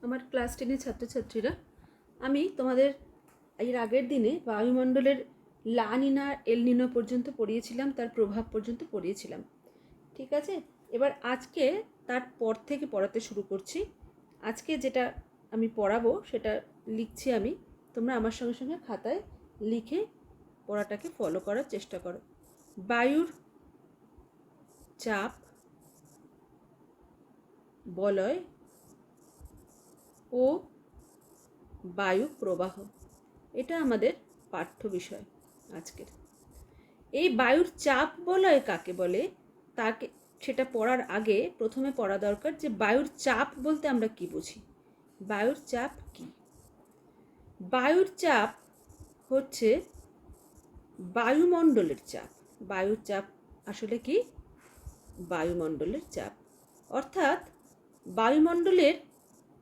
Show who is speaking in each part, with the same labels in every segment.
Speaker 1: আমার ক্লাস 10-এর ছাত্রছাত্রীরা, আমি তোমাদের এর আগের দিনে বায়ুমণ্ডলের লা নিনা এল নিনো পর্যন্ত পড়িয়েছিলাম, তার প্রভাব পর্যন্ত পড়িয়েছিলাম। ঠিক আছে, এবার আজকে তার পর থেকে পড়াতে শুরু করছি। আজকে যেটা আমি পড়াবো সেটা লিখছি আমি, তোমরা আমার সঙ্গে সঙ্গে খাতায় লিখে পড়াটাকে ফলো করার চেষ্টা করো। বায়ুর চাপ, বলয় ও বায়ু প্রবাহ, এটা আমাদের পাঠ্য বিষয় আজকের। এই বায়ুর চাপ বলয় কাকে বলে তাকে সেটা পড়ার আগে প্রথমে পড়া দরকার যে বায়ুর চাপ বলতে আমরা কি বুঝি। বায়ুর চাপ কি? বায়ুর চাপ হচ্ছে বায়ুমণ্ডলের চাপ। বায়ুর চাপ আসলে কি? বায়ুমণ্ডলের চাপ, অর্থাৎ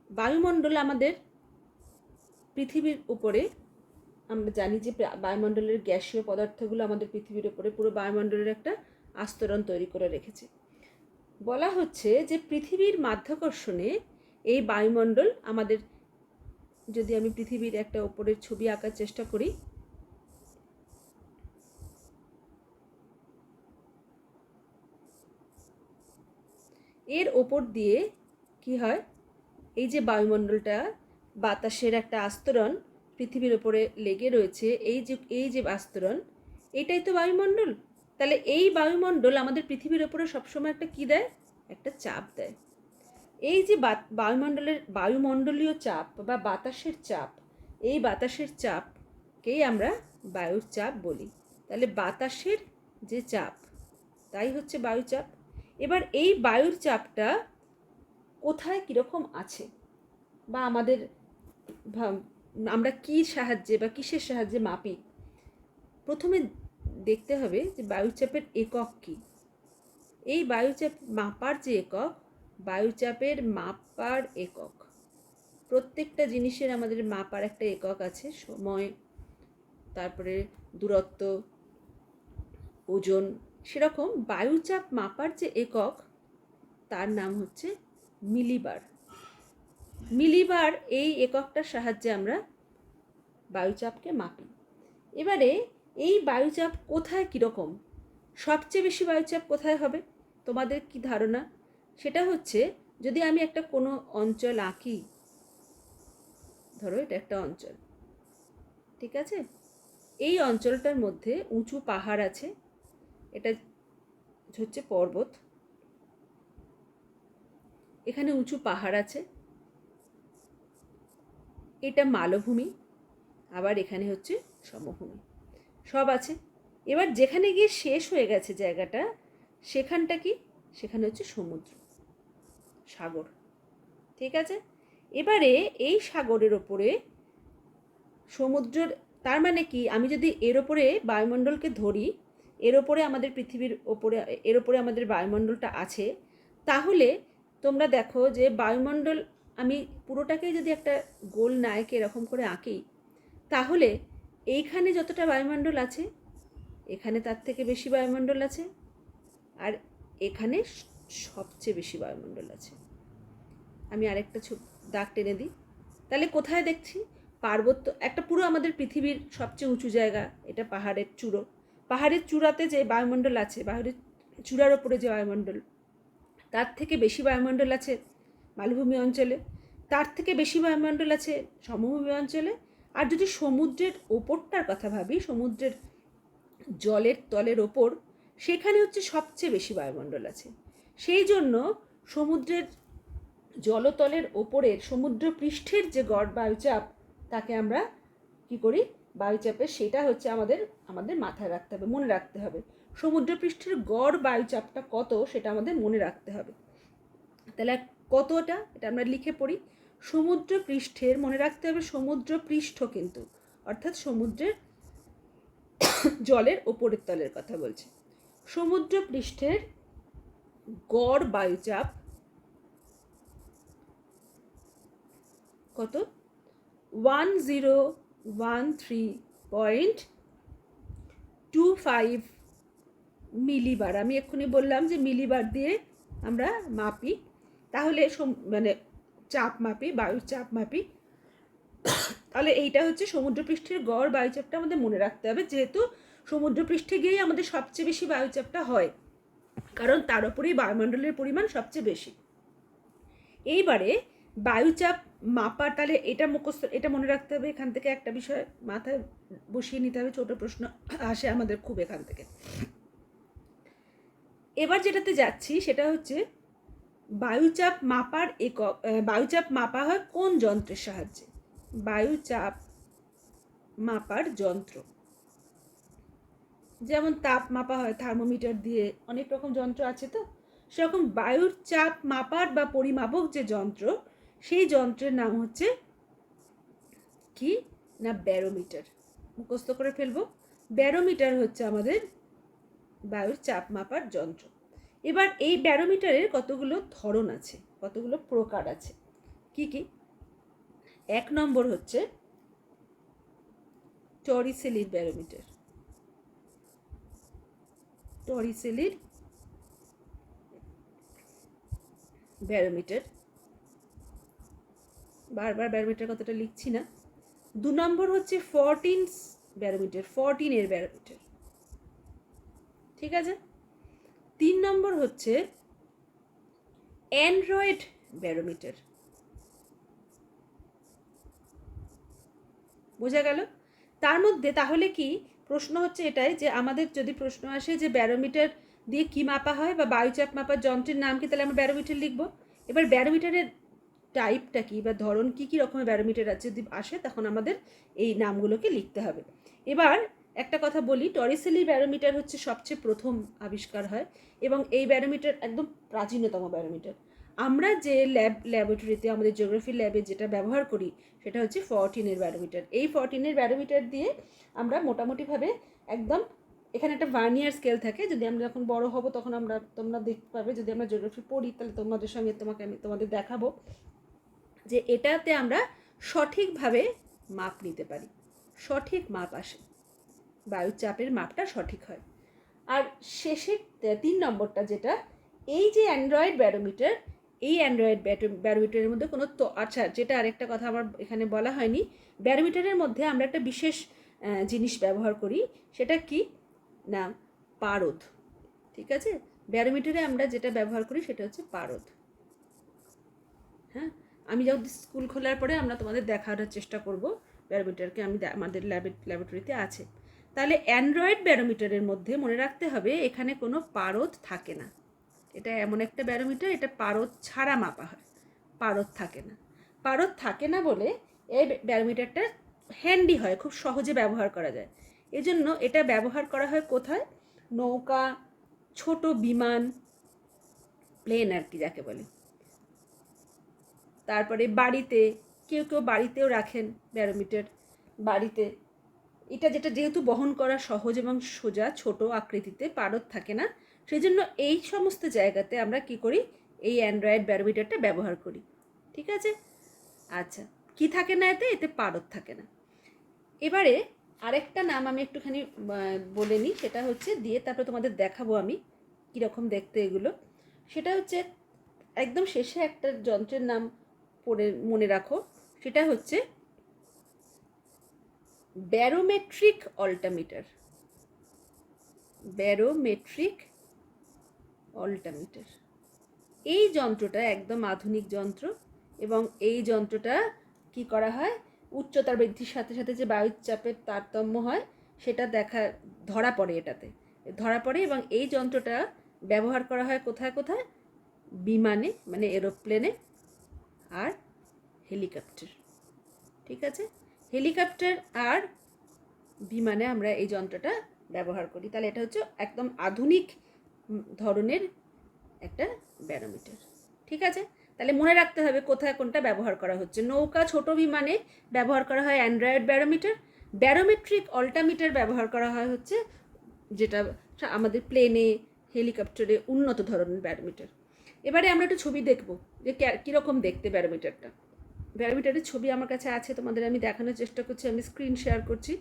Speaker 1: বায়ুমণ্ডল আমাদের পৃথিবীর উপরে, আমরা জানি যে বায়ুমণ্ডলের গ্যাসীয় পদার্থগুলো আমাদের পৃথিবীর উপরে পুরো বায়ুমণ্ডলের একটা আস্তরণ তৈরি করে রেখেছে। বলা হচ্ছে যে পৃথিবীর মাধ্যাকর্ষণে এই বায়ুমণ্ডল আমাদের, যদি আমি পৃথিবীর একটা উপরের ছবি আঁকার চেষ্টা করি, এর ওপর দিয়ে কি হয়, এই যে বায়ুমণ্ডলটা, বাতাসের একটা আস্তরণ পৃথিবীর ওপরে লেগে রয়েছে, এই যে আস্তরণ, এটাই তো বায়ুমণ্ডল। তাহলে এই বায়ুমণ্ডল আমাদের পৃথিবীর ওপরে সবসময় একটা কি দেয়? একটা চাপ দেয়। এই যে বায়ুমণ্ডলীয় চাপ বা বাতাসের চাপ, এই বাতাসের চাপকেই আমরা বায়ুর চাপ বলি। তাহলে বাতাসের যে চাপ, তাই হচ্ছে বায়ুচাপ। এবার এই বায়ুর চাপটা কোথায় কীরকম আছে, বা আমরা কী সাহায্যে বা কিসের সাহায্যে মাপি, প্রথমে দেখতে হবে যে বায়ুচাপের একক কী। এই বায়ুচাপ মাপার যে একক, বায়ুচাপের মাপার একক, প্রত্যেকটা জিনিসের আমাদের মাপার একটা একক আছে, সময়, তারপরে দূরত্ব, ওজন। সেরকম বায়ুচাপ মাপার যে একক, তার নাম হচ্ছে মিলিবার। মিলিবার এই এককটার সাহায্যে আমরা বায়ুচাপকে মাপি। এবারে এই বায়ুচাপ কোথায় কীরকম, সবচেয়ে বেশি বায়ুচাপ কোথায় হবে তোমাদের কি ধারণা? সেটা হচ্ছে, যদি আমি একটা কোনো অঞ্চল আঁকি, ধরো এটা একটা অঞ্চল, ঠিক আছে, এই অঞ্চলটার মধ্যে উঁচু পাহাড় আছে, এটা হচ্ছে পর্বত, এখানে উঁচু পাহাড় আছে, এটা মালভূমি, আবার এখানে হচ্ছে সমভূমি, সব আছে। এবার যেখানে গিয়ে শেষ হয়ে গেছে জায়গাটা, সেখানটা কি? সেখানে হচ্ছে সমুদ্র, সাগর, ঠিক আছে। এবারে এই সাগরের ওপরে সমুদ্রের, তার মানে কি, আমি যদি এর ওপরে বায়ুমণ্ডলকে ধরি, এর ওপরে আমাদের পৃথিবীর ওপরে, এর ওপরে আমাদের বায়ুমণ্ডলটা আছে, তাহলে তোমরা দেখো যে বায়ুমণ্ডল, আমি পুরোটাকেই যদি একটা গোল নায়কে এরকম করে আঁকি, তাহলে এইখানে যতটা বায়ুমণ্ডল আছে, এখানে তার থেকে বেশি বায়ুমণ্ডল আছে, আর এখানে সবচেয়ে বেশি বায়ুমণ্ডল আছে। আমি আরেকটা দাগ টেনে দিই, তাহলে কোথায় দেখছি? পার্বত্য, একটা পুরো আমাদের পৃথিবীর সবচেয়ে উঁচু জায়গা, এটা পাহাড়ের চূড়ো, পাহাড়ের চূড়াতে যে বায়ুমণ্ডল আছে, পাহাড়ের চূড়ার ওপরে যে বায়ুমণ্ডল, তার থেকে বেশি বায়ুমণ্ডল আছে মালভূমি অঞ্চলে, তার থেকে বেশি বায়ুমণ্ডল আছে সমভূমি অঞ্চলে। আর যদি সমুদ্রের ওপরটার কথা ভাবি, সমুদ্রের জলের তলের ওপর, সেখানে হচ্ছে সবচেয়ে বেশি বায়ুমণ্ডল আছে। সেই জন্য সমুদ্রের জলতলের ওপরের সমুদ্র পৃষ্ঠের যে গড় বায়ুচাপ, তাকে আমরা কি করি? বায়ুচাপের, সেটা হচ্ছে আমাদের মাথায় রাখতে হবে, মনে রাখতে হবে। সমুদ্র পৃষ্ঠের গড় বায়ুচাপটা কত, সেটা আমাদের মনে রাখতে হবে। তাহলে কতটা, এটা আমরা লিখে পড়ি। সমুদ্র পৃষ্ঠের, মনে রাখতে হবে সমুদ্র পৃষ্ঠ কিন্তু, অর্থাৎ সমুদ্রের জলের ওপরের তলের কথা বলছে। সমুদ্র পৃষ্ঠের গড় বায়ুচাপ কত? 1013.25 মিলিবার। আমি এক্ষুনি বললাম যে মিলিবার দিয়ে আমরা মাপি। তাহলে মানে চাপ মাপি, বায়ুর চাপ মাপি, তাহলে এইটা হচ্ছে সমুদ্রপৃষ্ঠের গড় বায়ুচাপটা আমাদের মনে রাখতে হবে, যেহেতু সমুদ্রপৃষ্ঠে গিয়েই আমাদের সবচেয়ে বেশি বায়ুচাপটা হয়, কারণ তার উপরেই বায়ুমণ্ডলের পরিমাণ সবচেয়ে বেশি। এইবারে বায়ুচাপ মাপার, তাহলে এটা মুখস্থ, এটা মনে রাখতে হবে। এখান থেকে একটা বিষয় মাথায় বসিয়ে নিতে হবে, ছোট প্রশ্ন আসে আমাদের খুব এখান থেকে। এবার যেটাতে যাচ্ছি সেটা হচ্ছে বায়ুচাপ মাপার একক, বায়ুচাপ মাপা হয় কোন যন্ত্রের সাহায্যে? বায়ুচাপ মাপার যন্ত্র, যেমন তাপ মাপা হয় থার্মোমিটার দিয়ে, অনেক রকম যন্ত্র আছে। তো সেরকম বায়ুর চাপ মাপার বা পরিমাপক যে যন্ত্র, সেই যন্ত্রের নাম হচ্ছে কি না ব্যারোমিটার। মুখস্থ করে ফেলবো, ব্যারোমিটার হচ্ছে আমাদের বায়ুর চাপ মাপার যন্ত্র। এবার এই ব্যারোমিটারের কতগুলো ধরন আছে, কতগুলো প্রকার আছে, কি কি? 1 নম্বর হচ্ছে টরিসেলির ব্যারোমিটার। টরিসেলির ব্যারোমিটার, বারবার ব্যারোমিটার কথাটা লিখছি না। 2 নম্বর হচ্ছে ফরটিনস ব্যারোমিটার, ফরটিনের ব্যারোমিটার, ঠিক আছে। 3 নম্বর হচ্ছে অ্যান্ড্রয়েড ব্যারোমিটার। বোঝা গেল? তার মধ্যে তাহলে কি প্রশ্ন হচ্ছে এটাই, যে আমাদের যদি প্রশ্ন আসে যে ব্যারোমিটার দিয়ে কি মাপা হয় বা বায়ুচাপ মাপার যন্ত্রের নাম কি, তাহলে আমরা ব্যারোমিটার লিখবো। এবার ব্যারোমিটারের টাইপটা কি বা ধরন কি কি রকমের ব্যারোমিটার আছে যদি আসে, তখন আমাদের এই নামগুলোকে লিখতে হবে। এবার একটা কথা বলি, টরিসেলি ব্যারোমিটার হচ্ছে সবচেয়ে প্রথম আবিষ্কার হয়, এবং এই ব্যারোমিটার একদম প্রাচীনতম ব্যারোমিটার। আমরা যে ল্যাবরেটরিতে, আমাদের জিওগ্রাফি ল্যাবে যেটা ব্যবহার করি সেটা হচ্ছে ফরটিনের ব্যারোমিটার। এই ফরটিনের ব্যারোমিটার দিয়ে আমরা মোটামুটিভাবে একদম, এখানে একটা ভার্নিয়ার স্কেল থাকে, যদি আমরা যখন বড় হব তখন তোমরা দেখতে পাবে, যদি আমরা জিওগ্রাফি পড়ি তাহলে তোমাদের সঙ্গে আমি তোমাদের দেখাবো যে এটাতে আমরা সঠিকভাবে মাপ নিতে পারি, সঠিক মাপ আসে, বায়ুচাপের মাপটা সঠিক হয়। আর শেষের 3 নম্বরটা যেটা, এই যে অ্যান্ড্রয়েড ব্যারোমিটার, এই অ্যান্ড্রয়েড ব্যারোমিটারের মধ্যে কোনো আচ্ছা, যেটা আরেকটা কথা আমার এখানে বলা হয়নি, ব্যারোমিটারের মধ্যে আমরা একটা বিশেষ জিনিস ব্যবহার করি, সেটা কি না পারদ, ঠিক আছে। ব্যারোমিটারে আমরা যেটা ব্যবহার করি সেটা হচ্ছে পারদ। হ্যাঁ, আমি যখন স্কুল খোলার পরে আমরা তোমাদের দেখানোর চেষ্টা করব ব্যারোমিটারকে, আমাদের ল্যাবরেটরিতে আছে। তাহলে অ্যান্ড্রয়েড ব্যারোমিটারের মধ্যে মনে রাখতে হবে এখানে কোনো পারদ থাকে না। এটা এমন একটা ব্যারোমিটার, এটা পারদ ছাড়া মাপা হয়, পারদ থাকে না। পারদ থাকে না বলে এই ব্যারোমিটারটা হ্যান্ডি হয়, খুব সহজে ব্যবহার করা যায়। এজন্য এটা ব্যবহার করা হয় কোথায়? নৌকা, ছোট বিমান, প্লেন আর কি যাকে বলে, তারপরে বাড়িতে, কেউ কেউ বাড়িতেও রাখেন ব্যারোমিটার বাড়িতে। এটা যেহেতু বহন করা সহজ এবং সোজা, ছোট আকৃতিতে, পারদ থাকে না, সেই জন্য এই সমস্ত জায়গাতে আমরা কি করি, এই অ্যান্ড্রয়েড ব্যারোমিটারটা ব্যবহার করি, ঠিক আছে। আচ্ছা, কি থাকে না এতে পারদ থাকে না। এবারে আরেকটা নাম আমি একটুখানি বলে নিই, সেটা হচ্ছে দিয়ে তারপরে তোমাদের দেখাবো আমি কীরকম দেখতে এগুলো। সেটা হচ্ছে একদম শেষে একটা যন্ত্রের নাম মনে রাখো, সেটা হচ্ছে ব্যারোমেট্রিক অল্টামিটার। ব্যারোমেট্রিক অল্টামিটার, এই যন্ত্রটা একদম আধুনিক যন্ত্র, এবং এই যন্ত্রটা কি করা হয়, উচ্চতার বৃদ্ধির সাথে সাথে যে বায়ুচাপের তারতম্য হয় সেটা ধরা পড়ে, এটাতে ধরা পড়ে। এবং এই যন্ত্রটা ব্যবহার করা হয় কোথায় কোথায়? বিমানে, মানে এরোপ্লেনে আর হেলিকপ্টার, ঠিক আছে। হেলিকপ্টার আর বিমানে আমরা এই যন্ত্রটা ব্যবহার করি। তাহলে এটা হচ্ছে একদম আধুনিক ধরনের একটা ব্যারোমিটার, ঠিক আছে। তাহলে মনে রাখতে হবে কোথায় কোনটা ব্যবহার করা হচ্ছে। নৌকা, ছোট বিমানে ব্যবহার করা হয় অ্যান্ড্রয়েড ব্যারোমিটার, ব্যারোমেট্রিক অল্টামিটার ব্যবহার করা হয় হচ্ছে যেটা আমাদের প্লেনে, হেলিকপ্টারে উন্নত ধরনের ব্যারোমিটার। এবারে আমরা একটু ছবি দেখব যে কীরকম দেখতে ব্যারোমিটারটা। ব্যারোমিটারের ছবি আমার কাছে আছে, তোমাদের আমি দেখানোর চেষ্টা করছি, আমি স্ক্রিন শেয়ার করছি,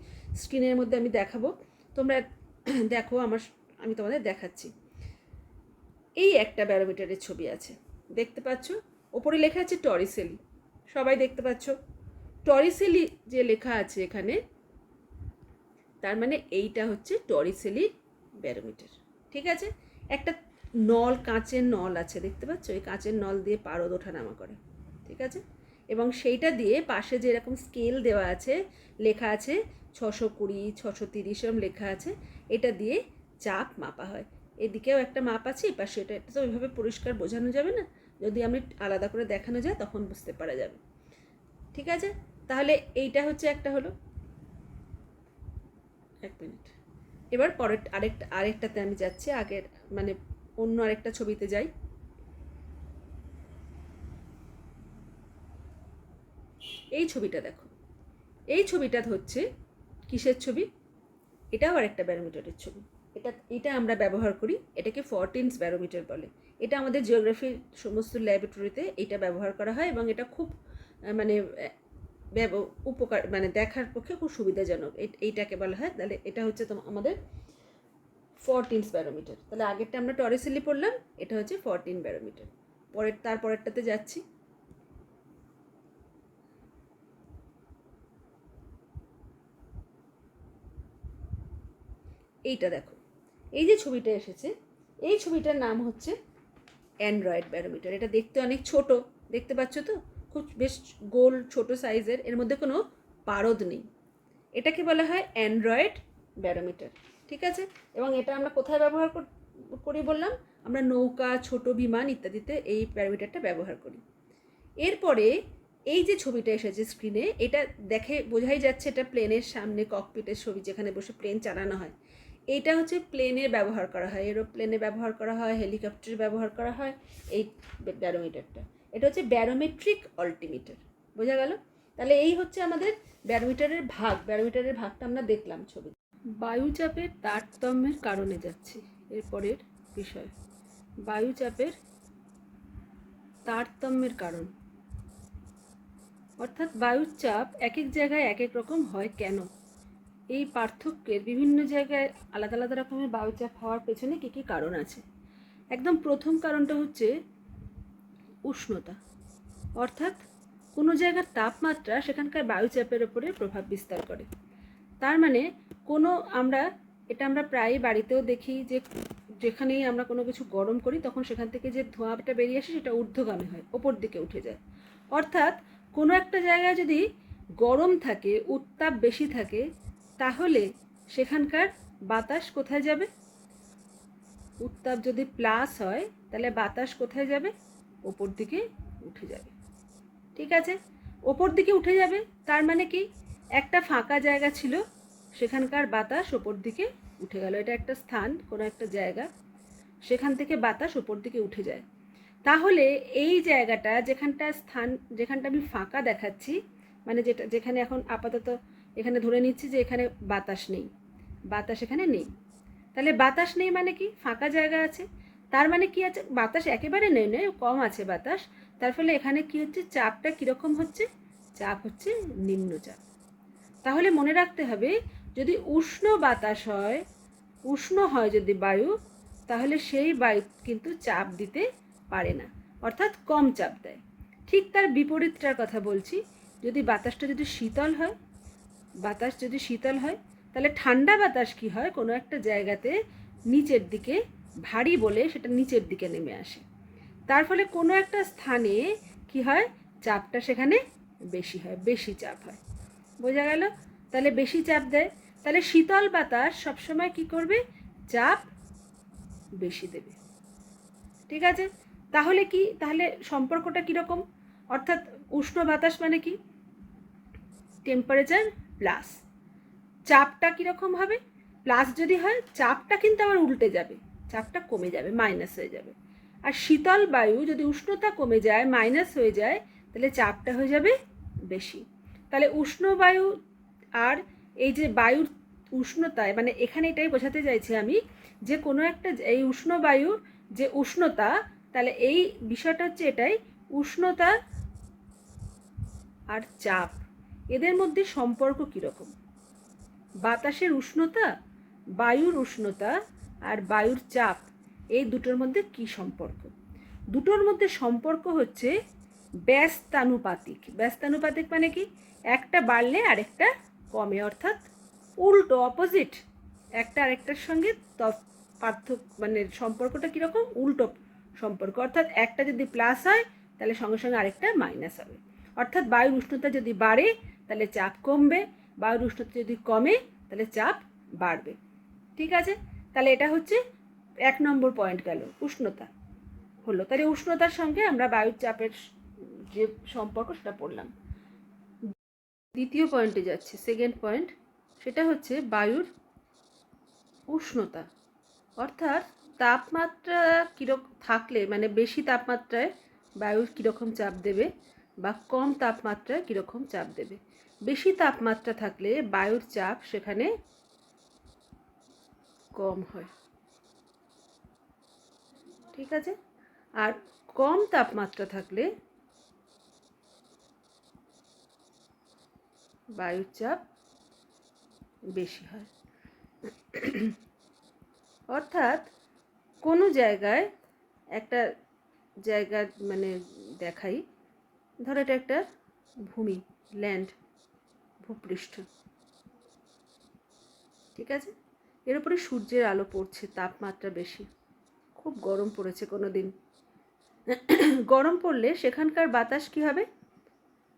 Speaker 1: স্ক্রিনের মধ্যে আমি দেখাবো, তোমরা দেখো, আমি তোমাদের দেখাচ্ছি। এই একটা ব্যারোমিটারের ছবি আছে, দেখতে পাচ্ছ, ওপরে লেখা আছে টরিসেলি, সবাই দেখতে পাচ্ছ টরিসেলি যে লেখা আছে এখানে, তার মানে এইটা হচ্ছে টরিসেলি ব্যারোমিটার। ঠিক আছে, একটা নল, কাঁচের নল আছে দেখতে পাচ্ছ, এই কাঁচের নল দিয়ে পারদ ওঠানামা করে। ঠিক আছে, এবং সেইটা দিয়ে পাশে যেরকম স্কেল দেওয়া আছে, লেখা আছে 620, 630 এরকম লেখা আছে, এটা দিয়ে চাপ মাপা হয়। এদিকেও একটা মাপ আছে, এই পাশে এটা তো ওইভাবে পরিষ্কার বোঝানো যাবে না, যদি আমি আলাদা করে দেখানো যায় তখন বুঝতে পারা যাবে। ঠিক আছে, তাহলে এইটা হচ্ছে একটা হলো। এক মিনিট, এবার পরের আরেকটাতে আমি যাচ্ছি, আগের মানে অন্য আরেকটা ছবিতে যাই। এই ছবিটা দেখো, এই ছবিটা হচ্ছে কিসের ছবি? এটাও আরেকটা ব্যারোমিটারের ছবি। এটা আমরা ব্যবহার করি, এটাকে ফরটিনস ব্যারোমিটার বলে। এটা আমাদের জিওগ্রাফির সমস্ত ল্যাবরেটরিতে এটা ব্যবহার করা হয়, এবং এটা খুব মানে উপকার, মানে দেখার পক্ষে খুব সুবিধাজনক। এইটাকে বলা হয়। তাহলে এটা হচ্ছে আমাদের ফরটিনস ব্যারোমিটার। তাহলে আগেরটা আমরা টরিসেলি পড়লাম, এটা হচ্ছে 14 ব্যারোমিটার। তারপরেরটাতে যাচ্ছি। এইটা দেখো, এই যে ছবিটা এসেছে, এই ছবিটার নাম হচ্ছে অ্যান্ড্রয়েড ব্যারোমিটার। এটা দেখতে অনেক ছোট, দেখতে পাচ্ছ তো, খুব বেশ গোল ছোট সাইজের, এর মধ্যে কোনো পারদ নেই। এটাকে বলা হয় অ্যান্ড্রয়েড ব্যারোমিটার। ঠিক আছে, এবং এটা আমরা কোথায় ব্যবহার করি বললাম? আমরা নৌকা, ছোট বিমান ইত্যাদিতে এই ব্যারোমিটারটা ব্যবহার করি। এরপরে এই যে ছবিটা এসেছে স্ক্রিনে, এটা দেখে বোঝাই যাচ্ছে এটা প্লেনের সামনে ককপিটের ছবি, যেখানে বসে প্লেন চালানো হয়। এইটা হচ্ছে প্লেনে ব্যবহার করা হয়, এরোপ্লেনে ব্যবহার করা হয়, হেলিকপ্টারে ব্যবহার করা হয় এই ব্যারোমিটারটা। এটা হচ্ছে ব্যারোমেট্রিক অল্টিমিটার। বোঝা গেল? তাহলে এই হচ্ছে আমাদের ব্যারোমিটারের ভাগ। ব্যারোমিটারের ভাগটা আমরা দেখলাম ছবি। বায়ুচাপের তারতম্যের কারণে যাচ্ছি এরপরের বিষয়। বায়ুচাপের তারতম্যের কারণ, অর্থাৎ বায়ুর চাপ এক এক জায়গায় এক এক রকম হয় কেন? এই পার্থক্যের বিভিন্ন জায়গায় আলাদা আলাদা রকমের বায়ুচাপ হওয়ার পেছনে কী কী কারণ আছে? একদম প্রথম কারণটা হচ্ছে উষ্ণতা, অর্থাৎ কোনো জায়গার তাপমাত্রা সেখানকার বায়ুচাপের ওপরে প্রভাব বিস্তার করে। তার মানে আমরা প্রায় বাড়িতেও দেখি যে যেখানেই আমরা কোনো কিছু গরম করি তখন সেখান থেকে যে ধোঁয়াটা বেরিয়ে আসে সেটা ঊর্ধ্বগামী হয়, ওপর দিকে উঠে যায়। অর্থাৎ কোনো একটা জায়গায় যদি গরম থাকে, উত্তাপ বেশি থাকে, তাহলে সেখানকার বাতাস কোথায় যাবে? উত্তাপ যদি প্লাস হয় তাহলে বাতাস কোথায় যাবে? ওপর দিকে উঠে যাবে। ঠিক আছে, ওপর দিকে উঠে যাবে, তার মানে কি? একটা ফাঁকা জায়গা ছিল, সেখানকার বাতাস ওপর দিকে উঠে গেল। এটা একটা স্থান, কোনো একটা জায়গা, সেখান থেকে বাতাস ওপর দিকে উঠে যায়। তাহলে এই জায়গাটা, যেখানটা আমি ফাঁকা দেখাচ্ছি, মানে যেখানে এখন আপাতত এখানে ধরে নিচ্ছি যে এখানে বাতাস নেই, বাতাস এখানে নেই। তাহলে বাতাস নেই মানে কি? ফাঁকা জায়গা আছে, তার মানে কি আছে? বাতাস একেবারে নেই, কম আছে বাতাস। তার ফলে এখানে কি হচ্ছে? চাপটা কীরকম হচ্ছে? চাপ হচ্ছে নিম্নচাপ। তাহলে মনে রাখতে হবে, যদি উষ্ণ বাতাস হয়, উষ্ণ হয় যদি বায়ু, তাহলে সেই বায়ু কিন্তু চাপ দিতে পারে না, অর্থাৎ কম চাপ দেয়। ঠিক তার বিপরীতটার কথা বলছি, যদি বাতাসটা যদি শীতল হয়, বাতাস যদি শীতল হয়, তাহলে ঠান্ডা বাতাস কি হয়? কোনো একটা জায়গাতে নিচের দিকে ভারী বলে সেটা নিচের দিকে নেমে আসে। তার ফলে কোনো একটা স্থানে কি হয়? চাপটা সেখানে বেশি হয়, বেশি চাপ হয়। বোঝা গেল? তাহলে বেশি চাপ দেয়, তাহলে শীতল বাতাস সবসময় কি করবে? চাপ বেশি দেবে। ঠিক আছে, তাহলে কি? তাহলে সম্পর্কটা কীরকম? অর্থাৎ উষ্ণ বাতাস মানে কি? টেম্পারেচার প্লাস, চাপটা কীরকম হবে? প্লাস যদি হয়, চাপটা কিন্তু আবার উল্টে যাবে, চাপটা কমে যাবে, মাইনাস হয়ে যাবে। আর শীতল বায়ু যদি উষ্ণতা কমে যায়, মাইনাস হয়ে যায়, তাহলে চাপটা হয়ে যাবে বেশি। তাহলে উষ্ণ বায়ু আর এই যে বায়ুর উষ্ণতায়, মানে এখানে এটাই বোঝাতে চাইছি আমি, যে কোনো একটা এই উষ্ণ বায়ুর যে উষ্ণতা, তাহলে এই বিষয়টা হচ্ছে এটাই, উষ্ণতা আর চাপ এদের মধ্যে সম্পর্ক কীরকম? বাতাসের উষ্ণতা, বায়ুর উষ্ণতা আর বায়ুর চাপ, এই দুটোর মধ্যে কি সম্পর্ক? দুটোর মধ্যে সম্পর্ক হচ্ছে ব্যস্তানুপাতিক। ব্যস্তানুপাতিক মানে কি, একটা বাড়লে আরেকটা কমে, অর্থাৎ উল্টো, অপোজিট, একটা আরেকটার সঙ্গে পার্থক্য মানে সম্পর্কটা কীরকম, উল্টো সম্পর্ক। অর্থাৎ একটা যদি প্লাস হয় তাহলে সঙ্গে সঙ্গে আরেকটা মাইনাস হবে। অর্থাৎ বায়ুর উষ্ণতা যদি বাড়ে তাহলে চাপ কমবে, বায়ুর উষ্ণতা যদি কমে তাহলে চাপ বাড়বে। ঠিক আছে, তাহলে এটা হচ্ছে 1 নম্বর পয়েন্ট গেল, উষ্ণতা হলো। তাহলে উষ্ণতার সঙ্গে আমরা বায়ুর চাপের যে সম্পর্ক সেটা পড়লাম। দ্বিতীয় পয়েন্টে যাচ্ছে, সেকেন্ড পয়েন্ট, সেটা হচ্ছে বায়ুর উষ্ণতা। অর্থাৎ তাপমাত্রা কীরকম থাকলে, মানে বেশি তাপমাত্রায় বায়ুর কীরকম চাপ দেবে বা কম তাপমাত্রায় কীরকম চাপ দেবে। বেশি তাপমাত্রা থাকলে বায়ুর চাপ সেখানে কম হয়, ঠিক আছে। আর কম তাপমাত্রা থাকলে বায়ুর চাপ বেশি হয়। অর্থাৎ কোনো জায়গায়, একটা জায়গা মানে দেখাই, ধরো এটা একটা ভূমি, ল্যান্ড, ভূপৃষ্ঠ, ঠিক আছে। এর উপরে সূর্যের আলো পড়ছে, তাপমাত্রা বেশি, খুব গরম পড়েছে কোনো দিন। গরম পড়লে সেখানকার বাতাস কী হবে,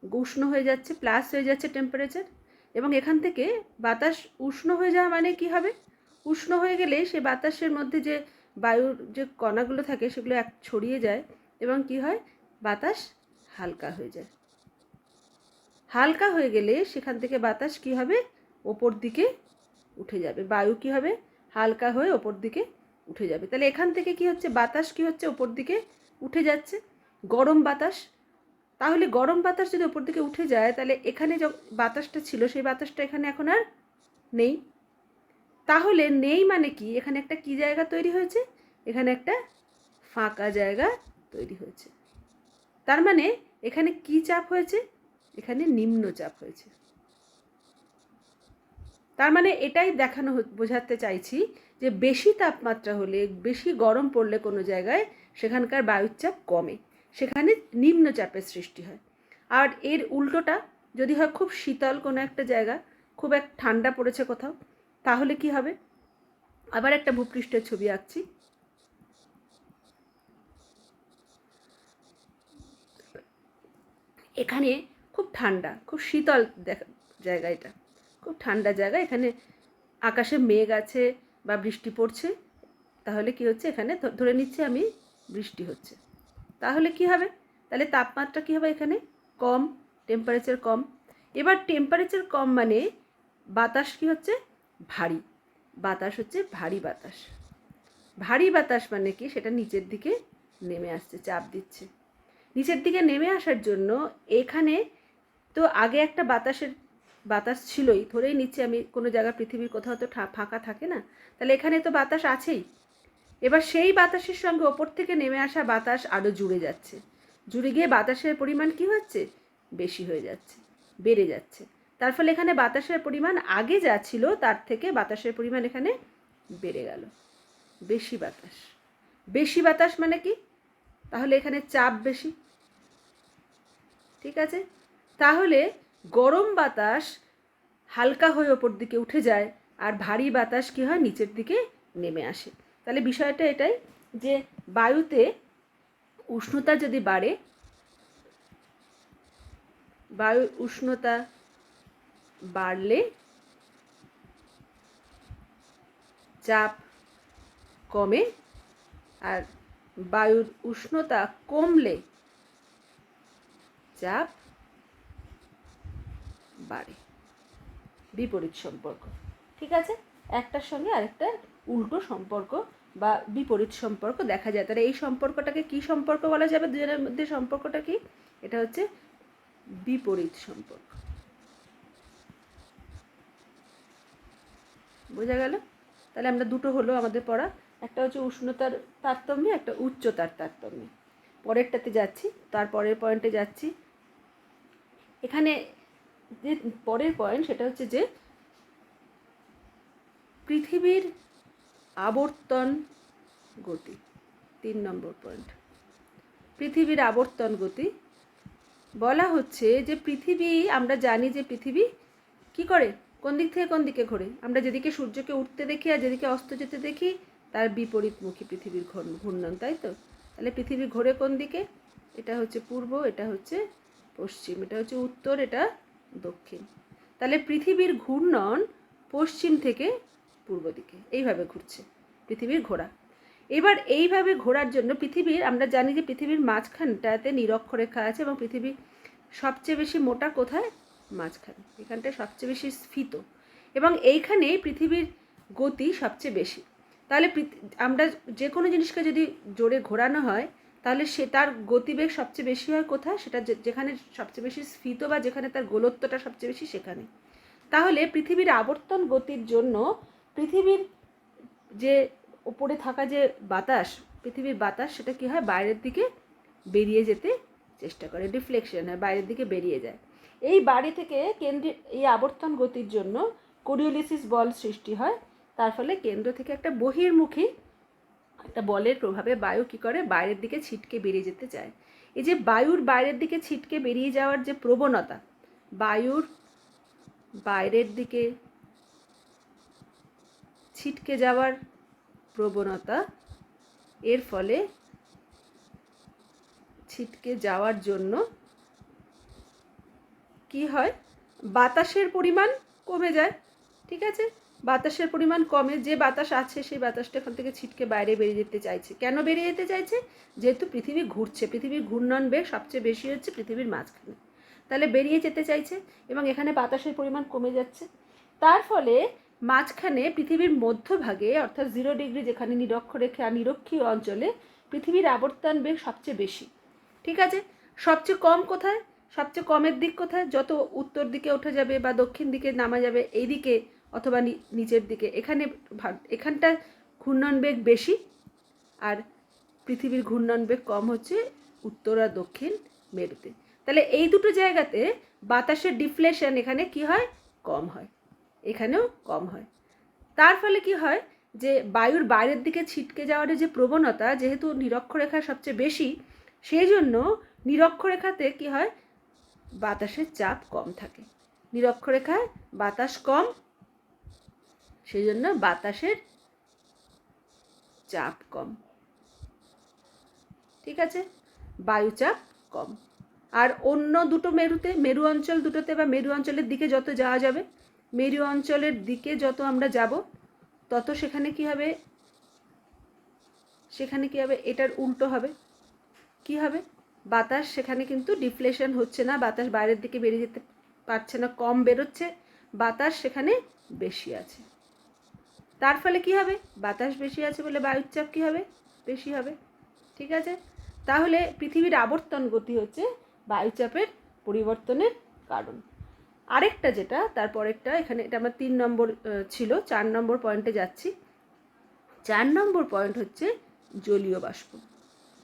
Speaker 1: উষ্ণ হয়ে যাচ্ছে, প্লাস হয়ে যাচ্ছে টেম্পারেচার, এবং এখান থেকে বাতাস উষ্ণ হয়ে যাওয়া মানে কি হবে, উষ্ণ হয়ে গেলে সে বাতাসের মধ্যে যে বায়ুর যে কণাগুলো থাকে সেগুলো ছড়িয়ে যায় এবং কি হয়, বাতাস হালকা হয়ে যায়। হালকা হয়ে গেলে সেখান থেকে বাতাস কি হবে, ওপর দিকে উঠে যাবে, বায়ু কি হবে, হালকা হয়ে ওপর দিকে উঠে যাবে। তাহলে এখান থেকে কি হচ্ছে, বাতাস কি হচ্ছে, ওপর দিকে উঠে যাচ্ছে, গরম বাতাস। তাহলে গরম বাতাস যদি ওপর দিকে উঠে যায় তাহলে এখানে যে বাতাসটা ছিল সেই বাতাসটা এখানে এখন আর নেই। তাহলে নেই মানে কি, এখানে একটা কি জায়গা তৈরি হয়েছে, এখানে একটা ফাঁকা জায়গা তৈরি হয়েছে। তার মানে এখানে কি চাপ হয়েছে, এখানে নিম্নচাপ হয়েছে। তার মানে এটাই দেখানো বোঝাতে চাইছি যে বেশি তাপমাত্রা হলে, বেশি গরম পড়লে কোনো জায়গায় সেখানকার বায়ুর চাপ কমে, সেখানে নিম্নচাপের সৃষ্টি হয়। আর এর উল্টোটা যদি হয় খুব শীতল কোনো একটা জায়গা, খুব এক ঠান্ডা পড়েছে কোথাও, তাহলে কি হবে, আবার একটা ভূপৃষ্ঠের ছবি আঁকছি। এখানে খুব ঠান্ডা, খুব শীতল জায়গা, এটা খুব ঠান্ডা জায়গা, এখানে আকাশে মেঘ আছে বা বৃষ্টি পড়ছে, তাহলে কি হচ্ছে, এখানে ধরে নিচ্ছি আমি বৃষ্টি হচ্ছে, তাহলে কি হবে, তাহলে তাপমাত্রা কি হবে, এখানে কম, টেম্পারেচার কম। এবার টেম্পারেচার কম মানে বাতাস কি হচ্ছে, ভারী বাতাস হচ্ছে, ভারী বাতাস। ভারী বাতাস মানে কি, সেটা নিচের দিকে নেমে আসছে, চাপ দিচ্ছে। নিচের দিকে নেমে আসার জন্য এখানে তো আগে একটা বাতাস ছিলই, ধরেই নিচ্ছে আমি, কোনো জায়গা পৃথিবীর কোথাও তো ফাঁকা থাকে না, তাহলে এখানে তো বাতাস আছেই। এবার সেই বাতাসের সঙ্গে ওপর থেকে নেমে আসা বাতাস আরও জুড়ে যাচ্ছে, জুড়ে গিয়ে বাতাসের পরিমাণ কি হচ্ছে, বেশি হয়ে যাচ্ছে, বেড়ে যাচ্ছে। তার ফলে এখানে বাতাসের পরিমাণ আগে যা ছিল তার থেকে বাতাসের পরিমাণ এখানে বেড়ে গেল, বেশি বাতাস। বেশি বাতাস মানে কি, তাহলে এখানে চাপ বেশি, ঠিক আছে। তাহলে গরম বাতাস হালকা হয়ে ওপর দিকে উঠে যায়, আর ভারী বাতাস কি হয়, নিচের দিকে নেমে আসে। তাহলে বিষয়টা এটাই যে বায়ুতে উষ্ণতা যদি বাড়ে, বায়ুর উষ্ণতা বাড়লে চাপ কমে, আর বায়ুর উষ্ণতা কমলে চাপ বাড়ে, বিপরীত সম্পর্ক, ঠিক আছে। একটার সঙ্গে আরেকটার উল্টো সম্পর্ক বা বিপরীত সম্পর্ক দেখা যায়। তাহলে এই সম্পর্কটাকে কি সম্পর্ক বলা যাবে, দুজনের মধ্যে সম্পর্কটা কি, এটা হচ্ছে বিপরীত সম্পর্ক। বোঝা গেল? তাহলে আমরা দুটো হলো আমাদের পড়া, একটা হচ্ছে উষ্ণতার তারতম্যে, একটা উচ্চতার তারতম্যে। পরেরটাতে যাচ্ছি, তারপরের পয়েন্টে যাচ্ছি। এখানে যে পরের পয়েন্ট সেটা হচ্ছে যে পৃথিবীর আবর্তন গতি, 3 নম্বর পয়েন্ট, পৃথিবীর আবর্তন গতি। বলা হচ্ছে যে পৃথিবী, আমরা জানি যে পৃথিবী কি করে, কোন দিক থেকে কোন দিকে ঘোরে, আমরা যেদিকে সূর্যকে উঠতে দেখি আর যেদিকে অস্ত যেতে দেখি তার বিপরীতমুখী পৃথিবীর ঘূর্ণন, তাই তো? তাহলে পৃথিবী ঘোরে কোন দিকে? এটা হচ্ছে পূর্ব, এটা হচ্ছে পশ্চিম, এটা হচ্ছে উত্তর, এটা দক্ষিণ। তাহলে পৃথিবীর ঘূর্ণন পশ্চিম থেকে পূর্ব দিকে এইভাবে ঘুরছে পৃথিবীর ঘোরা। এবার এইভাবে ঘোরার জন্য পৃথিবীর, আমরা জানি যে পৃথিবীর মাঝখানটাতে নিরক্ষরেখা আছে এবং পৃথিবী সবচেয়ে বেশি মোটা কোথায়? মাঝখানে, এখানটায় সবচেয়ে বেশি স্ফীত এবং এইখানেই পৃথিবীর গতি সবচেয়ে বেশি। তাহলে আমরা যে কোনো জিনিসকে যদি জোরে ঘোরানো হয় তাহলে সে তার গতিবেগ সবচেয়ে বেশি হয় কোথায়? সেটা যেখানে সবচেয়ে বেশি স্ফীত বা যেখানে তার গোলত্বটা সবচেয়ে বেশি সেখানে। তাহলে পৃথিবীর আবর্তন গতির জন্য পৃথিবীর যে উপরে থাকা যে বাতাস, পৃথিবীর বাতাস, সেটা কী হয়? বাইরের দিকে বেরিয়ে যেতে চেষ্টা করে, ডিফ্লেকশন হয়, বাইরের দিকে বেরিয়ে যায়। এই বাড়ি থেকে কেন্দ্রে এই আবর্তন গতির জন্য কোরিওলিসিস বল সৃষ্টি হয়। তার ফলে কেন্দ্র থেকে একটা বহির্মুখী একটা বলের প্রভাবে বায়ু কী করে? বাইরের দিকে ছিটকে বেরিয়ে যেতে চায়। এই যে বায়ুর বাইরের দিকে ছিটকে বেরিয়ে যাওয়ার যে প্রবণতা, বায়ুর বাইরের দিকে ছিটকে যাওয়ার প্রবণতা, এর ফলে ছিটকে যাওয়ার জন্য কি হয়? বাতাসের পরিমাণ কমে যায়। ঠিক আছে, বাতাসের পরিমাণ কমে, যে বাতাস আছে সেই বাতাসটা এখান থেকে ছিটকে বাইরে বেরিয়ে যেতে চাইছে। কেন বেরিয়ে যেতে চাইছে? যেহেতু পৃথিবী ঘুরছে, পৃথিবীর ঘূর্ণন বেগ সবচেয়ে বেশি হচ্ছে পৃথিবীর মাঝখানে, তাহলে বেরিয়ে যেতে চাইছে এবং এখানে বাতাসের পরিমাণ কমে যাচ্ছে। তার ফলে মাঝখানে পৃথিবীর মধ্যভাগে, অর্থাৎ 0 ডিগ্রি যেখানে নিরক্ষরেখা, নিরক্ষীয় অঞ্চলে পৃথিবীর আবর্তন বেগ সবচেয়ে বেশি। ঠিক আছে, সবচেয়ে কম কোথায়? সবচেয়ে কমের দিক কোথায়? যত উত্তর দিকে উঠে যাবে বা দক্ষিণ দিকে নামা যাবে, এই দিকে অথবা নিচের দিকে, এখানটা ঘূর্ণন বেগ বেশি আর পৃথিবীর ঘূর্ণন বেগ কম হচ্ছে উত্তর আর দক্ষিণ মেরুতে। তাহলে এই দুটো জায়গাতে বাতাসের ডিফ্লেশন এখানে কি হয়? কম হয়, এখানেও কম হয়। তার ফলে কি হয়? যে বায়ুর বাইরের দিকে ছিটকে যাওয়ার যে প্রবণতা, যেহেতু নিরক্ষরেখা সবচেয়ে বেশি, সেই জন্য নিরক্ষরেখাতে কি হয়? বাতাসের চাপ কম থাকে। নিরক্ষরেখায় বাতাস কম, সেই জন্য বাতাসের চাপ কম। ঠিক আছে, বায়ুচাপ কম। আর অন্য দুটো মেরুতে, মেরু অঞ্চল দুটোতে বা মেরু অঞ্চলের দিকে যত যাওয়া যাবে, মেরু অঞ্চলের দিকে যত আমরা যাব তত সেখানে কি হবে? সেখানে কি হবে? এটার উল্টো হবে। কি হবে? বাতাস সেখানে কিন্তু ডিফ্লেশন হচ্ছে না, বাতাস বাইরের দিকে বেরিয়ে যেতে পারছে না, কম বেরোচ্ছে, বাতাস সেখানে বেশি আছে। তার ফলে কি হবে? বাতাস বেশি আছে বলে বায়ুর চাপ কী হবে? বেশি হবে। ঠিক আছে, তাহলে পৃথিবীর আবর্তন গতি হচ্ছে বায়ুচাপের পরিবর্তনের কারণ। আরেকটা যেটা তারপরেরটা, এখানে এটা আমার 3 নম্বর ছিল, 4 নম্বর পয়েন্টে যাচ্ছি। 4 নম্বর পয়েন্ট হচ্ছে জলীয় বাষ্প।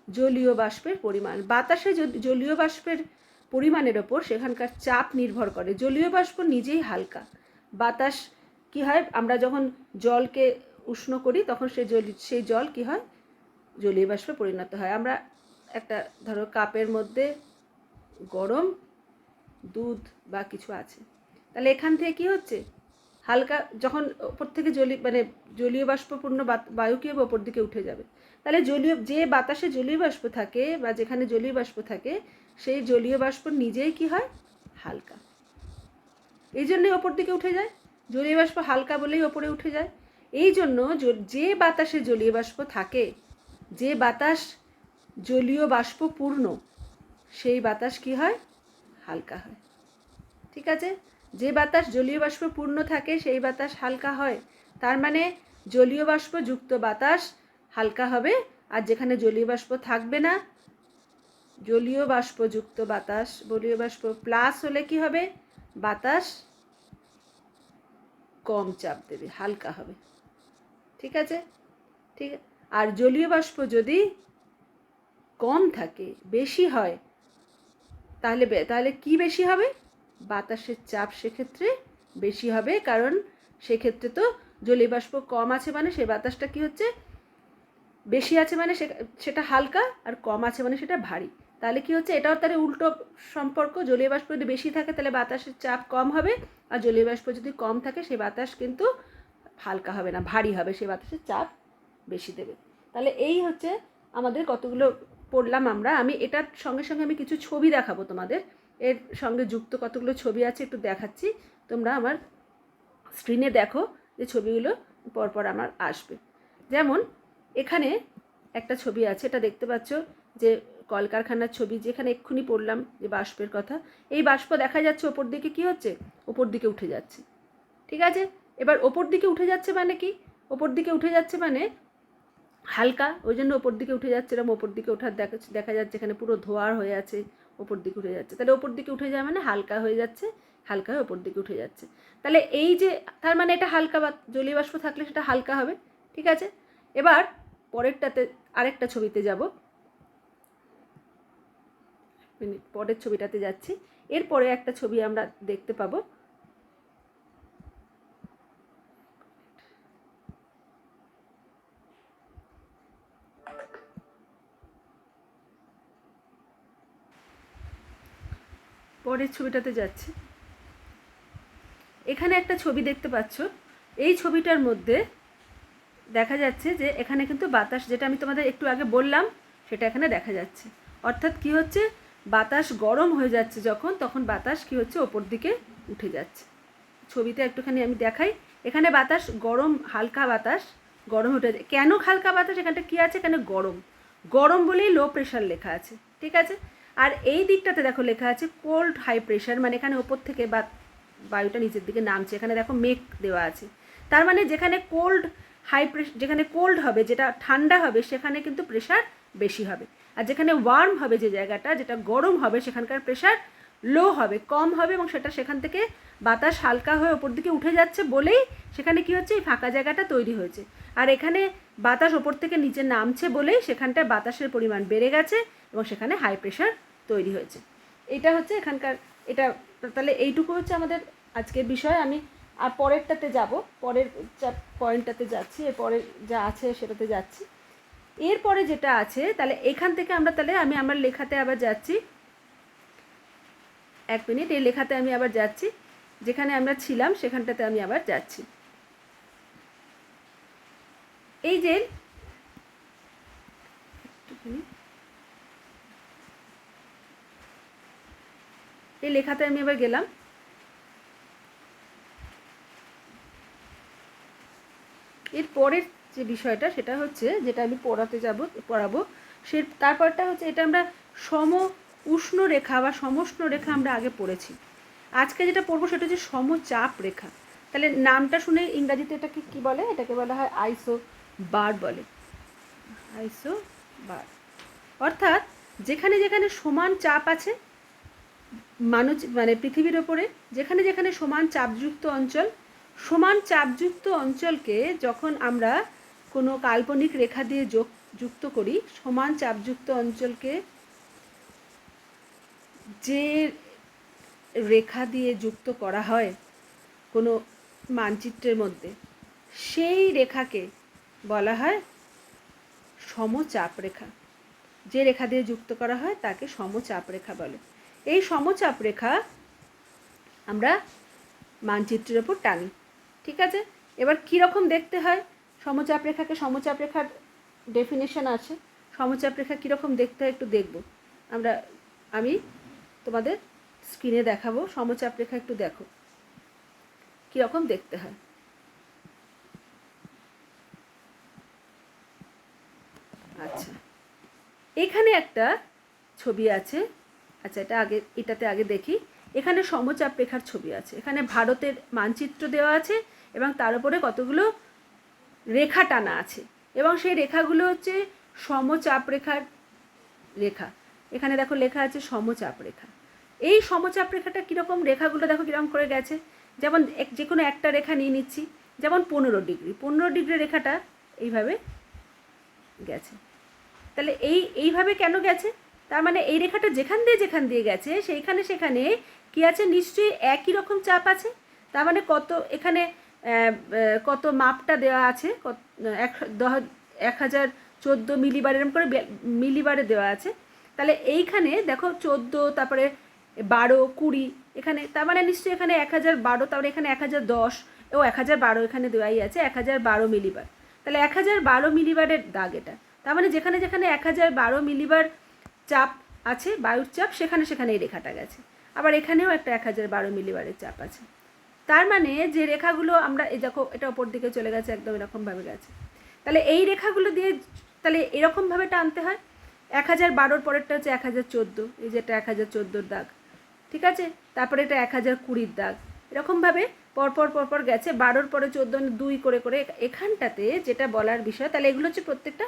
Speaker 1: জলীয় বাষ্পের পরিমাণ, বাতাসে জলীয় বাষ্পের পরিমাণের ওপর সেখানকার চাপ নির্ভর করে। জলীয় বাষ্প নিজেই হালকা, বাতাস কি হয়? আমরা যখন জলকে উষ্ণ করি তখন সেই জল কি হয়? জলীয় বাষ্পে পরিণত হয়। আমরা একটা ধরো কাপের মধ্যে গরম দুধ বা কিছু আছে, তাহলে এখান থেকে কি হচ্ছে? হালকা, যখন ওপর থেকে জলীয় বাষ্পপূর্ণ বায়ু কি হবে? ওপর দিকে উঠে যাবে। তাহলে যে বাতাসে জলীয় বাষ্প থাকে বা যেখানে জলীয় বাষ্প থাকে, সেই জলীয় বাষ্প নিজেই কি হয়? হালকা, এই জন্যই ওপর দিকে উঠে যায়। জলীয় বাষ্প হালকা বলেই ওপরে উঠে যায়। এই জন্য যে বাতাসে জলীয় বাষ্প থাকে, যে বাতাস জলীয় বাষ্পপূর্ণ, সেই বাতাস কি হয়? হালকা হয়। ঠিক আছে, যে বাতাস জলীয় বাষ্প পূর্ণ থাকে সেই বাতাস হালকা হয়। তার মানে জলীয় বাষ্পযুক্ত বাতাস হালকা হবে, আর যেখানে জলীয় বাষ্প থাকবে না, জলীয় বাষ্পযুক্ত বাতাস, জলীয় বাষ্প প্লাস হলে কি হবে? বাতাস কম চাপ দেবে, হালকা হবে। ঠিক আছে, ঠিক। আর জলীয় বাষ্প যদি কম থাকে, বেশি হয়, তাহলে কি বেশি হবে? বাতাসের চাপ সেক্ষেত্রে বেশি হবে, কারণ সেক্ষেত্রে তো জলীয় বাষ্প কম আছে, মানে সেই বাতাসটা কি হচ্ছে? বেশি আছে মানে সেটা হালকা, আর কম আছে মানে সেটা ভারী। তাহলে কি হচ্ছে, এটাও তাহলে উল্টো সম্পর্ক। জলীয় বাষ্প যদি বেশি থাকে তাহলে বাতাসের চাপ কম হবে, আর জলীয় বাষ্প যদি কম থাকে সেই বাতাস কিন্তু হালকা হবে না, ভারী হবে, সেই বাতাসের চাপ বেশি দেবে। তাহলে এই হচ্ছে আমাদের কতগুলো পড়লাম আমরা। আমি এটার সঙ্গে সঙ্গে আমি কিছু ছবি দেখাবো তোমাদের, এর সঙ্গে যুক্ত কতগুলো ছবি আছে একটু দেখাচ্ছি, তোমরা আমার স্ক্রিনে দেখো যে ছবিগুলো পরপর আমার আসবে। যেমন এখানে একটা ছবি আছে, এটা দেখতে পাচ্ছ যে কলকারখানার ছবি, যেখানে এক্ষুনি পড়লাম যে বাষ্পের কথা। এই বাষ্প দেখা যাচ্ছে ওপর দিকে কি হচ্ছে, ওপর দিকে উঠে যাচ্ছে, ঠিক আছে। এবার ওপর দিকে উঠে যাচ্ছে মানে কি, ওপর দিকে উঠে যাচ্ছে মানে হালকা, ওই জন্য ওপর দিকে উঠে যাচ্ছে। এরকম ওপর দিকে ওঠার দেখা যাচ্ছে এখানে পুরো ধোঁয়ার হয়ে আছে, ওপর দিকে উঠে যাচ্ছে। তাহলে ওপর দিকে উঠে যায় মানে হালকা হয়ে যাচ্ছে, হালকা হয়ে ওপর দিকে উঠে যাচ্ছে। তাহলে এই যে, তার মানে এটা হালকা, বা জলীয় বাষ্প থাকলে সেটা হালকা হবে, ঠিক আছে। এবার পরেরটাতে আরেকটা ছবিতে যাব, পরের ছবিটাতে যাচ্ছি। এরপরে একটা ছবি আমরা দেখতে পাবো, পরের ছবিটাতে যাচ্ছি। এখানে একটা ছবি দেখতে পাচ্ছ, এই ছবিটার মধ্যে দেখা যাচ্ছে যে এখানে কিন্তু বাতাস, যেটা আমি তোমাদের একটু আগে বললাম সেটা এখানে দেখা যাচ্ছে। অর্থাৎ কি হচ্ছে, বাতাস গরম হয়ে যাচ্ছে যখন, তখন বাতাস কি হচ্ছে, ওপর দিকে উঠে যাচ্ছে। ছবিতে একটুখানি আমি দেখাই, এখানে বাতাস গরম, হালকা বাতাস গরম উঠে যায়। কেন হালকা বাতাস, এখানটা কি আছে, এখানে গরম, গরম বলেই লো প্রেশার লেখা আছে, ঠিক আছে। আর এই দিকটাতে দেখো লেখা আছে কোল্ড হাই প্রেশার, মানে এখানে ওপর থেকে বায়ুটা নিচের দিকে নামছে। এখানে দেখো মেঘ দেওয়া আছে, তার মানে যেখানে কোল্ড হাই প্রেশার, যেখানে কোল্ড হবে, যেটা ঠান্ডা হবে, সেখানে কিন্তু প্রেশার বেশি হবে। আর যেখানে ওয়ার্ম হবে, যে জায়গাটা যেটা গরম হবে, সেখানকার প্রেশার লো হবে, কম হবে, এবং সেটা সেখান থেকে বাতাস হালকা হয়ে ওপর দিকে উঠে যাচ্ছে বলেই সেখানে কি হচ্ছে, এই ফাঁকা জায়গাটা তৈরি হয়েছে। আর এখানে বাতাস ওপর থেকে নিচে নামছে বলেই সেখানটায় বাতাসের পরিমাণ বেড়ে গেছে এবং সেখানে হাই প্রেশার তৈরি হয়েছে। এটা হচ্ছে এখানকার, এটা তাহলে এইটুকু হচ্ছে আমাদের আজকের বিষয়। আমি আর পরেরটাতে যাব, পরের পয়েন্টটাতে যাচ্ছি, এরপরে যা আছে সেটাতে যাচ্ছি। এরপরে যেটা আছে, তাহলে এখান থেকে আমরা, তাহলে আমি আমার লেখাতে আবার যাচ্ছি, এক মিনিট, এই লেখাতে আমি আবার যাচ্ছি, যেখানে আমরা ছিলাম সেখানটাতে আমি আবার যাচ্ছি। এই যে এই লেখাতে আমি আবার গেলাম। এর পরের যে বিষয়টা সেটা হচ্ছে, যেটা আমি পড়াবো সে তারপরটা হচ্ছে, এটা আমরা সম উষ্ণ রেখা বা সমষ্ণ রেখা আমরা আগে পড়েছি। আজকে যেটা পড়বো সেটা হচ্ছে সমচাপ রেখা। তাহলে নামটা শুনে ইংরাজিতে এটাকে কি বলে, এটাকে বলা হয় আইসো বার বলে, আইসো বার। অর্থাৎ যেখানে যেখানে সমান চাপ আছে মানে পৃথিবীর ওপরে, যেখানে যেখানে সমান চাপযুক্ত অঞ্চল, সমান চাপযুক্ত অঞ্চলকে যখন আমরা কোনো কাল্পনিক রেখা দিয়ে যুক্ত করি, সমান চাপযুক্ত অঞ্চলকে যে রেখা দিয়ে যুক্ত করা হয় কোনো মানচিত্রের মধ্যে, সেই রেখাকে বলা হয় সমচাপ রেখা। যে রেখা দিয়ে যুক্ত করা হয় তাকে সমচাপ রেখা বলে। এই সমচাপ রেখা আমরা মানচিত্রের ওপর টানি, ঠিক আছে। এবার কীরকম দেখতে হয় সমচাপ রেখাকে, সমচাপ রেখার ডেফিনেশন আছে, সমচাপ রেখা কীরকম দেখতে হয় একটু দেখব আমরা। আমি তোমাদের স্ক্রিনে দেখাবো, সমচাপ রেখা একটু দেখো কীরকম দেখতে হয়। আচ্ছা, এখানে একটা ছবি আছে, আচ্ছা এটাতে আগে দেখি। এখানে সমচাপ রেখার ছবি আছে, এখানে ভারতের মানচিত্র দেওয়া আছে এবং তার উপরে কতগুলো রেখা টানা আছে, এবং সেই রেখাগুলো হচ্ছে সমচাপ রেখার রেখা। এখানে দেখো লেখা আছে সমচাপ রেখা। এই সমচাপ রেখাটা কীরকম, রেখাগুলো দেখো কীরকম করে গেছে। যেমন যে কোনো একটা রেখা নিয়ে নিচ্ছি, যেমন 15 ডিগ্রি রেখাটা এইভাবে গেছে। তাহলে এইভাবে কেন গেছে, তার মানে এই রেখাটা যেখান দিয়ে গেছে সেখানে কি আছে, নিশ্চয়ই একই রকম চাপ আছে। তার মানে কত, এখানে কত মাপটা দেওয়া আছে, 1000 মিলিবার এরকম করে মিলিবারে দেওয়া আছে। তাহলে এইখানে দেখো 14, তারপরে 12, 20, এখানে তার মানে নিশ্চয়ই এখানে 1012, তারপরে এখানে 1010, 1012 এখানে দেওয়াই আছে 1012 মিলিবার। তাহলে 1012 মিলিবারের দাগ এটা। তার মানে যেখানে যেখানে 1012 মিলিবার চাপ আছে, বায়ুর চাপ, সেখানে সেখানে এই রেখাটা গেছে। আবার এখানেও একটা 1012 মিলিবারের চাপ আছে। তার মানে যে রেখাগুলো আমরা এই দেখো এটা ওপর দিকে চলে গেছে, একদম এরকমভাবে গেছে। তাহলে এই রেখাগুলো দিয়ে তাহলে এরকমভাবে টানতে হয়। 1012 পরেরটা হচ্ছে 1014, এই যে এটা 1014 দাগ, ঠিক আছে। তারপরে এটা 1020 দাগ, এরকমভাবে পরপর পরপর গেছে। 12 পরে 14, 2 করে করে এখানটাতে যেটা বলার বিষয়, তাহলে এগুলো হচ্ছে প্রত্যেকটা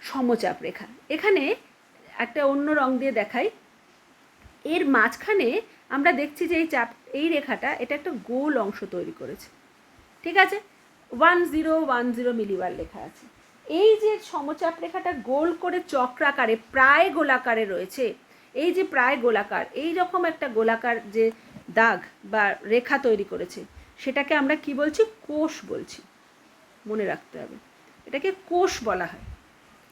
Speaker 1: সমচাপ রেখা। এখানে একটা অন্য রং দিয়ে দেখাই। এর মাঝখানে আমরা দেখছি যে এই রেখাটা এটা একটা গোল অংশ তৈরি করেছে, ঠিক আছে। 1010 মিলিবার লেখা আছে। এই যে সমচাপ রেখাটা গোল করে চক্রাকারে প্রায় গোলাকারে রয়েছে, এই যে প্রায় গোলাকার, এই রকম একটা গোলাকার যে দাগ বা রেখা তৈরি করেছে, সেটাকে আমরা কি বলছি? কোষ বলছি। মনে রাখতে হবে, এটাকে কোষ বলা হয়,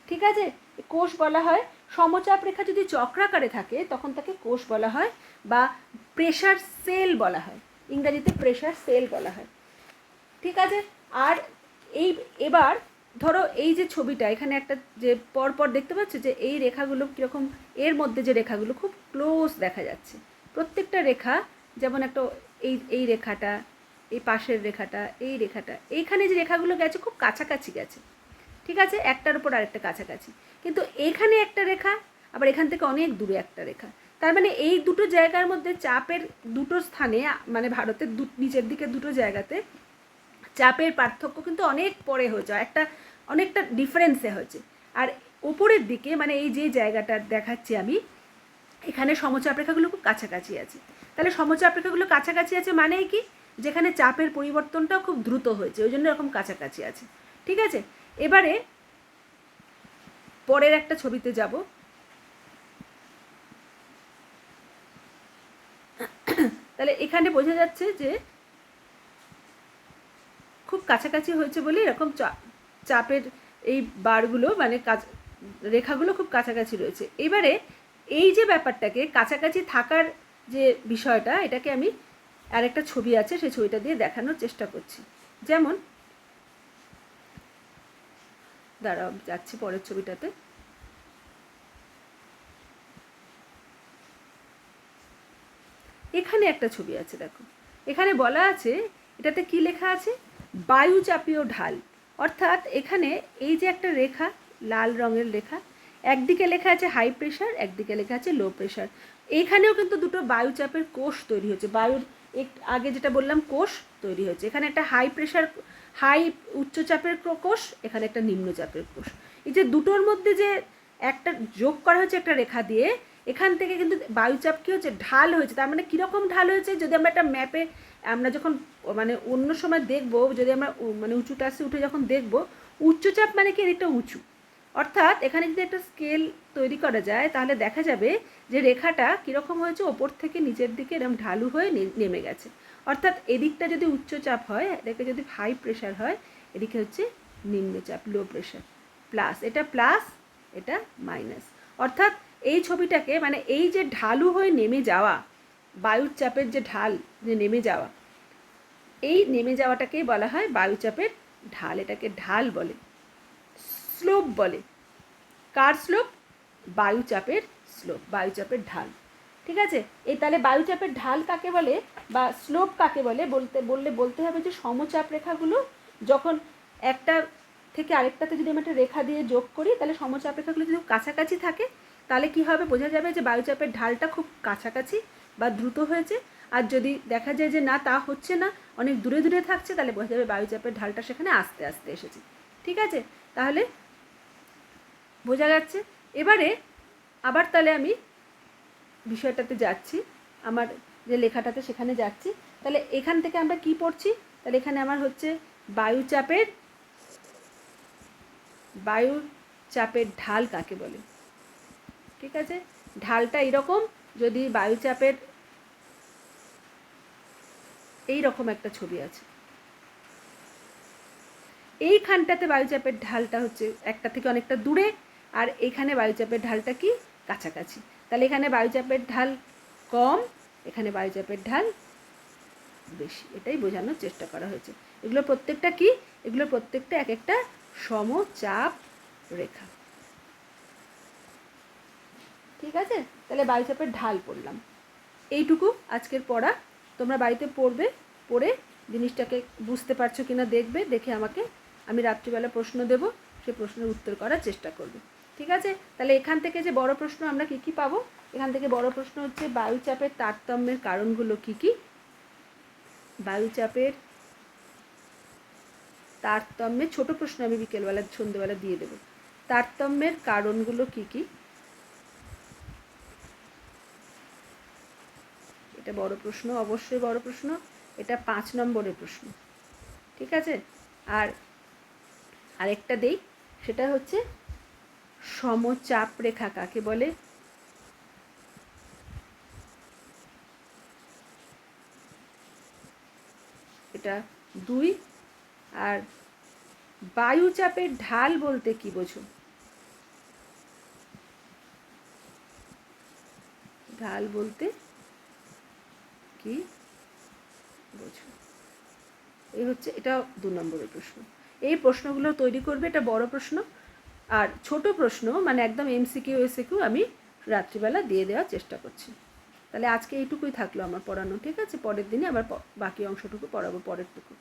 Speaker 1: ঠিক আছে। কোষ বলা হয়। সমচাপ রেখা যদি চক্রাকারে থাকে তখন তাকে কোষ বলা হয়, বা প্রেশার সেল বলা হয়, ইংরেজিতে প্রেশার সেল বলা হয়, ঠিক আছে। আর এবার ধরো এই যে ছবিটা এখানে একটা যে পরপর দেখতে পাচ্ছ যে এই রেখাগুলো কীরকম, এর মধ্যে যে রেখাগুলো খুব ক্লোজ দেখা যাচ্ছে প্রত্যেকটা রেখা। যেমন একটা এই রেখাটা, এই পাশের রেখাটা, এই রেখাটা, এইখানে যে রেখাগুলো গেছে খুব কাছাকাছি গেছে, ঠিক আছে, একটার উপর আরেকটা কাছাকাছি। কিন্তু এখানে একটা রেখা, আবার এখান থেকে অনেক দূরে একটা রেখা। তার মানে এই দুটো জায়গার মধ্যে চাপের দুটো স্থানে, মানে ভারতের নিচের দিকে দুটো জায়গাতে চাপের পার্থক্য কিন্তু অনেক পরে হয়েছে, অনেকটা ডিফারেন্সে হয়েছে। আর উপরের দিকে মানে এই যে জায়গাটা দেখাচ্ছি আমি, এখানে সমচাপ রেখাগুলো খুব কাছাকাছি আছে। তাহলে সমচাপ রেখাগুলো কাছাকাছি আছে মানে কি? যেখানে চাপের পরিবর্তনটাও খুব দ্রুত হয়েছে, ওই জন্য এরকম কাছাকাছি আছে, ঠিক আছে। এবারে পরের একটা ছবিতে যাব। তাহলে এখানে বোঝা যাচ্ছে যে খুব কাছাকাছি হয়েছে বলে এরকম চাপের এই বারগুলো মানে রেখাগুলো খুব কাছাকাছি রয়েছে। এবারে এই যে ব্যাপারটাকে কাছাকাছি থাকার যে বিষয়টা, এটাকে আমি আরেকটা ছবি আছে সেই ছবিটা দিয়ে দেখানোর চেষ্টা করছি। যেমন দাঁড়াও, যাচ্ছি পরের ছবিটাতে। এখানে একটা ছবি আছে, দেখো এখানে বলা আছে, এটাতে কি লেখা আছে? বায়ুচাপীয় ঢাল। অর্থাৎ এখানে এই যে একটা রেখা, লাল রঙের রেখা, একদিকে লেখা আছে হাই প্রেশার, একদিকে লেখা আছে লো প্রেশার। এইখানেও কিন্তু দুটো বায়ুচাপের কোষ তৈরি হচ্ছে, বায়ুর আগে যেটা বললাম কোষ তৈরি হচ্ছে। এখানে একটা হাই প্রেশার, উচ্চচাপের কোষ, এখানে একটা নিম্নচাপের কোষ। এই যে দুটোর মধ্যে যে একটা যোগ করা হয়েছে একটা রেখা দিয়ে, এখান থেকে কিন্তু বায়ুচাপ কী হচ্ছে? ঢাল হয়েছে। তার মানে কীরকম ঢাল হয়েছে? যদি আমরা একটা ম্যাপে আমরা যখন মানে অন্য সময় দেখব, যদি আমরা মানে উঁচু টাসে উঠে যখন দেখব, উচ্চচাপ মানে কি এদিকটা উঁচু। অর্থাৎ এখানে যদি একটা স্কেল তৈরি করা যায় তাহলে দেখা যাবে যে রেখাটা কীরকম হয়েছে, ওপর থেকে নিচের দিকে এরকম ঢালু হয়ে নেমে গেছে। অর্থাৎ এদিকটা যদি উচ্চচাপ হয়, এদিকে যদি হাই প্রেশার হয়, এদিকে হচ্ছে নিম্নচাপ, লো প্রেশার। প্লাস, এটা প্লাস, এটা মাইনাস। অর্থাৎ এই ছবিটাকে মানে এই যে ঢালু হয়ে নেমে যাওয়া, বায়ুর চাপের যে ঢাল যে নেমে যাওয়া, এই নেমে যাওয়াটাকেই বলা হয় বায়ুচাপের ঢাল। এটাকে ঢাল বলে, স্লোপ বলে। কার স্লোপ? বায়ুচাপের স্লোপ, বায়ুচাপের ঢাল, ঠিক আছে। এই তাহলে বায়ুচাপের ঢাল কাকে বলে বা স্লোপ কাকে বলে বলতে হবে যে সমচাপ রেখাগুলো যখন একটা থেকে আরেকটাতে যদি আমরা একটা রেখা দিয়ে যোগ করি, তাহলে সমচাপ রেখাগুলো যদি কাছাকাছি থাকে তাহলে কি হবে? বোঝা যাবে যে বায়ুচাপের ঢালটা খুব কাছাকাছি বা দ্রুত হয়েছে। আর যদি দেখা যায় যে না, তা হচ্ছে না, অনেক দূরে দূরে থাকছে, তাহলে বোঝা যাবে বায়ুচাপের ঢালটা সেখানে আস্তে আস্তে এসেছে, ঠিক আছে। তাহলে বোঝা যাচ্ছে। এবারে আবার তাহলে আমি বিষয়টাতে যাচ্ছি, আমার যে লেখাটাতে সেখানে যাচ্ছি। তাহলে এখান থেকে আমরা কি পড়ছি? তাহলে এখানে আমার হচ্ছে বায়ুচাপের ঢাল কাকে বলে, ঠিক আছে। ঢালটা এরকম, যদি বায়ুচাপের এই রকম একটা ছবি আছে, এইখানটাতে বায়ুচাপের ঢালটা হচ্ছে একটা থেকে অনেকটা দূরে, আর এখানে বায়ুচাপের ঢালটা কি কাছাকাছি। তাহলে এখানে বায়ুচাপের ঢাল কম, এখানে বায়ুচাপের ঢাল বেশি, এটাই বোঝানোর চেষ্টা করা হয়েছে। এগুলো প্রত্যেকটা কি, এগুলো প্রত্যেকটা এক একটা সমচাপ রেখা। ঠিক আছে, তাহলে বায়ুচাপের ঢাল পড়লাম। এইটুকু আজকের পড়া। তোমরা বাড়িতে পড়বে, পড়ে জিনিসটাকে বুঝতে পারছো কিনা দেখবে, দেখে আমাকে, আমি রাত্রিবেলা প্রশ্ন দেব, সেই প্রশ্নের উত্তর করার চেষ্টা করবে। ঠিক আছে, তাহলে এখান থেকে যে বড় প্রশ্ন আমরা কী কী পাবো, এখান থেকে বড় প্রশ্ন হচ্ছে বায়ুচাপের তারতম্যের কারণগুলো কী কী। বায়ুচাপের তারতম্যের ছোট প্রশ্ন আমি বিকেলবেলা সন্ধ্যেবেলা দিয়ে দেবো। তারতম্যের কারণগুলো কী কী, এটা বড় প্রশ্ন, অবশ্যই বড় প্রশ্ন, এটা 5 নম্বরের প্রশ্ন। ঠিক আছে, আর আরেকটা দেই, সেটা হচ্ছে সমচাপ রেখা কাকে বলে। এটা 2। আর বায়ুচাপের ঢাল বলতে কি বোঝো, ঢাল বলতে কি বোঝো, এই হচ্ছে, এটা 2 নম্বরের প্রশ্ন। এই প্রশ্নগুলো তৈরি করবে, এটা বড় প্রশ্ন। আর ছোট প্রশ্ন মানে একদম এমসিকিউ এসিকিউ আমি রাত্রিবেলা দিয়ে দেওয়ার চেষ্টা করছি। তাহলে আজকে এইটুকুই থাকলো আমার পড়ানো। ঠিক আছে, পরের দিনে আবার বাকি অংশটুকু পড়াবো, পরেরটুকু।